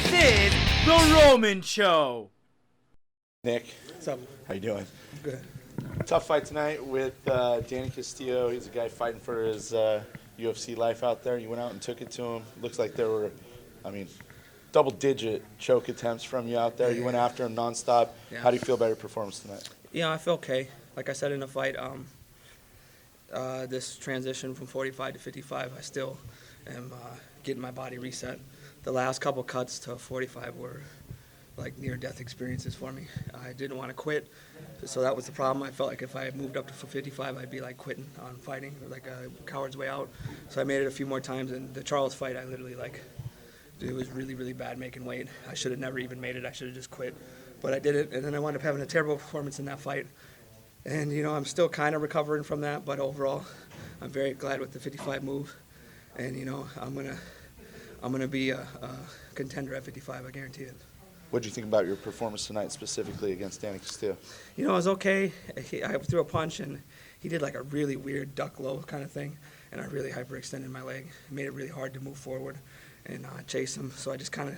This is The Roman Show. Nick, What's up? how you doing? Good. Tough fight tonight with Danny Castillo. He's a guy fighting for his UFC life out there. You went out and took it to him. Looks like there were, double-digit choke attempts from you out there. You went after him nonstop. Yeah. How do you feel about your performance tonight? Yeah, I feel okay. Like I said in the fight, this transition from 45 to 55, I still am getting my body reset. The last couple cuts to 45 were like near-death experiences for me. I didn't want to quit, so that was the problem. I felt like if I had moved up to 55, I'd be like quitting on fighting, like a coward's way out. So I made it a few more times, and the Charles fight, I literally it was really, really bad making weight. I should have never even made it. I should have just quit. But I did it, and then I wound up having a terrible performance in that fight. And, I'm still kind of recovering from that, but overall, I'm very glad with the 55 move. And, I'm gonna be a contender at 55, I guarantee it. What did you think about your performance tonight, specifically against Danny Castillo? It was okay. I threw a punch, and he did like a really weird duck low kind of thing, and I really hyperextended my leg. It made it really hard to move forward and chase him. So I just kind of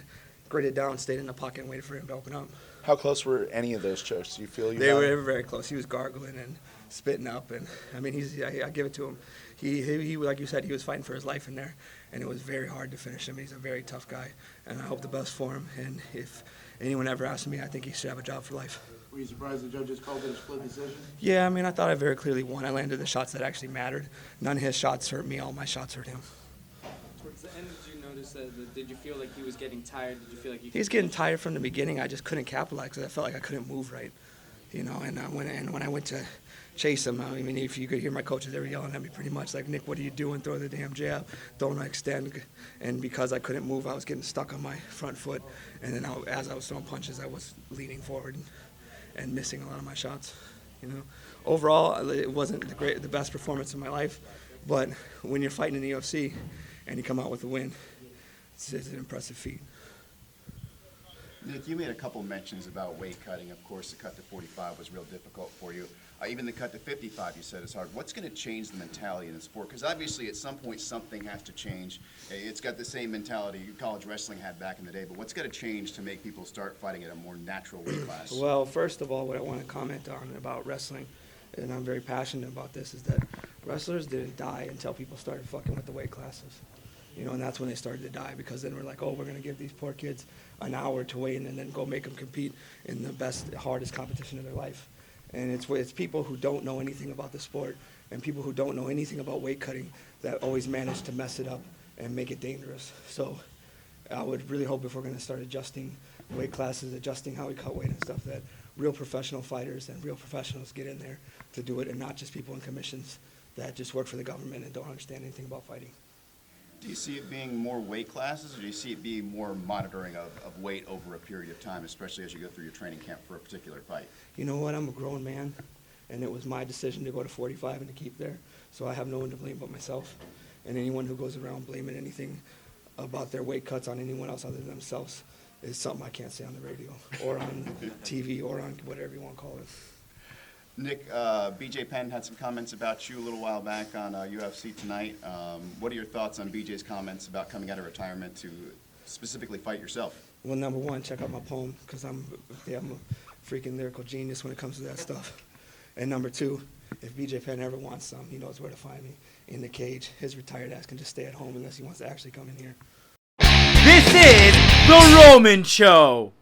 gritted down, stayed in the pocket, and waited for him to open up. How close were any of those chokes? Do you feel They were very close. He was gargling and spitting up, and I give it to him. He like you said, he was fighting for his life in there, and it was very hard to finish him. He's a very tough guy, and I hope the best for him. And if anyone ever asks me, I think he should have a job for life. Were you surprised the judges called it a split decision? Yeah, I thought I very clearly won. I landed the shots that actually mattered. None of his shots hurt me. All my shots hurt him. Towards the end, did you notice did you feel like he was getting tired? Did you feel like He was getting tired from the beginning. I just couldn't capitalize because I felt like I couldn't move right, And when I went to chase him, if you could hear my coaches, they were yelling at me pretty much like, Nick, what are you doing? Throw the damn jab. Don't extend. And because I couldn't move, I was getting stuck on my front foot. And then as I was throwing punches, I was leaning forward and missing a lot of my shots. Overall, it wasn't the best performance of my life, but when you're fighting in the UFC and you come out with a win, it's an impressive feat. Nick, you made a couple mentions about weight cutting. Of course, the cut to 45 was real difficult for you. Even the cut to 55, you said, is hard. What's going to change the mentality in the sport? Because obviously, at some point, something has to change. It's got the same mentality college wrestling had back in the day. But what's got to change to make people start fighting at a more natural weight class? Well, first of all, what I want to comment on about wrestling, and I'm very passionate about this, is that wrestlers didn't die until people started fucking with the weight classes. And that's when they started to die, because then we're like, oh, we're going to give these poor kids an hour to wait and then go make them compete in the best, hardest competition of their life. And it's people who don't know anything about the sport and people who don't know anything about weight cutting that always manage to mess it up and make it dangerous. So I would really hope if we're going to start adjusting weight classes, adjusting how we cut weight and stuff, that real professional fighters and real professionals get in there to do it, and not just people in commissions that just work for the government and don't understand anything about fighting. Do you see it being more weight classes, or do you see it being more monitoring of weight over a period of time, especially as you go through your training camp for a particular fight? You know what? I'm a grown man, and it was my decision to go to 45 and to keep there, so I have no one to blame but myself. And anyone who goes around blaming anything about their weight cuts on anyone else other than themselves is something I can't say on the radio or on TV or on whatever you want to call it. Nick, BJ Penn had some comments about you a little while back on UFC Tonight. What are your thoughts on BJ's comments about coming out of retirement to specifically fight yourself? Well, number one, check out my poem, because I'm a freaking lyrical genius when it comes to that stuff. And number two, if BJ Penn ever wants some, he knows where to find me in the cage. His retired ass can just stay at home unless he wants to actually come in here. This is The Roman Show.